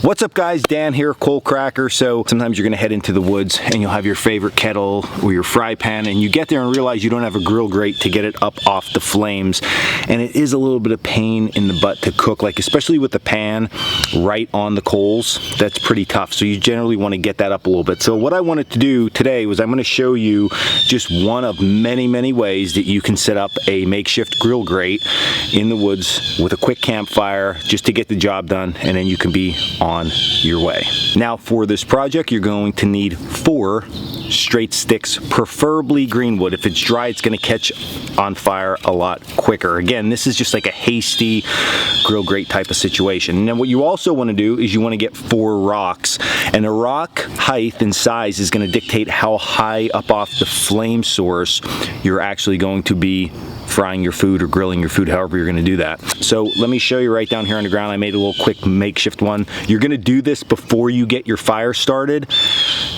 What's up guys, Dan here, Coalcracker. So sometimes you're gonna head into the woods and you'll have your favorite kettle or your fry pan and you get there and realize you don't have a grill grate to get it up off the flames. And it is a little bit of pain in the butt to cook, like especially with the pan right on the coals. That's pretty tough. So you generally wanna get that up a little bit. So what I wanted to do today was I'm gonna show you just one of many ways that you can set up a makeshift grill grate in the woods with a quick campfire just to get the job done, and then you can be on your way. Now for this project you're going to need 4 straight sticks, preferably green wood. If it's dry it's going to catch on fire a lot quicker. Again, this is just like a hasty grill grate type of situation. And then what you also want to do is you want to get 4 rocks, and the rock height and size is going to dictate how high up off the flame source you're actually going to be frying your food or grilling your food, however you're going to do that. So let me show you right down here on the ground. I made a little quick makeshift one. You're going to do this before you get your fire started.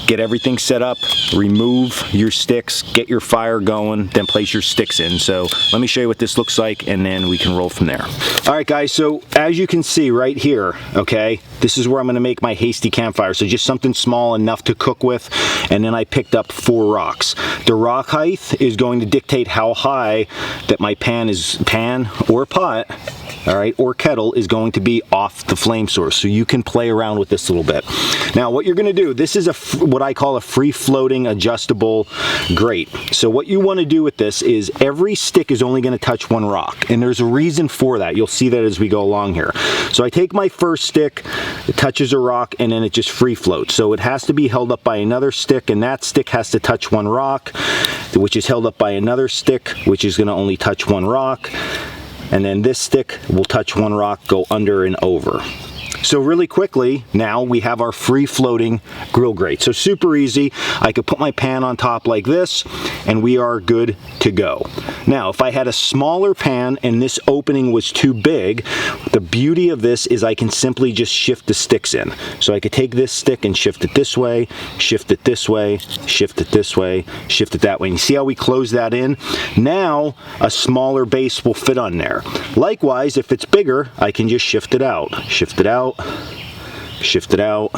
Get everything set up, remove your sticks, get your fire going, then place your sticks in. So let me show you what this looks like and then we can roll from there. All right guys, so as you can see right here, okay, this is where I'm gonna make my hasty campfire. So just something small enough to cook with, and then I picked up 4 rocks. The rock height is going to dictate how high that my pan or pot, all right, or kettle is going to be off the flame source. So you can play around with this a little bit. Now what you're gonna do, this is what I call a free floating adjustable grate. So what you wanna do with this is every stick is only gonna touch 1 rock, and there's a reason for that. You'll see that as we go along here. So I take my first stick, it touches a rock, and then it just free floats. So it has to be held up by another stick, and that stick has to touch 1 rock, which is held up by another stick, which is gonna only touch 1 rock. And then this stick will touch 1 rock, go under and over. So really quickly, now we have our free floating grill grate. So super easy. I could put my pan on top like this and we are good to go. Now, if I had a smaller pan and this opening was too big, the beauty of this is I can simply just shift the sticks in. So I could take this stick and shift it this way, shift it this way, shift it this way, shift it that way. And you see how we close that in? Now, a smaller base will fit on there. Likewise, if it's bigger, I can just shift it out, shift it out, shift it out,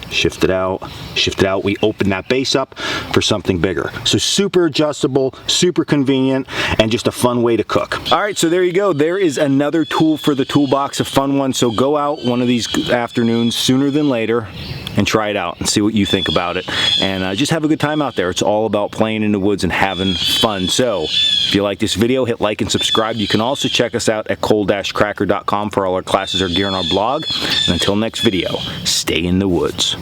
shift it out, shift it out. We open that base up for something bigger. So super adjustable, super convenient, and just a fun way to cook. All right, so there you go. There is another tool for the toolbox, a fun one. So go out one of these afternoons sooner than later and try it out and see what you think about it. And just have a good time out there. It's all about playing in the woods and having fun. So if you like this video, hit like and subscribe. You can also check us out at coal-cracker.com for all our classes, our gear, and our blog. And until next video, stay in the woods.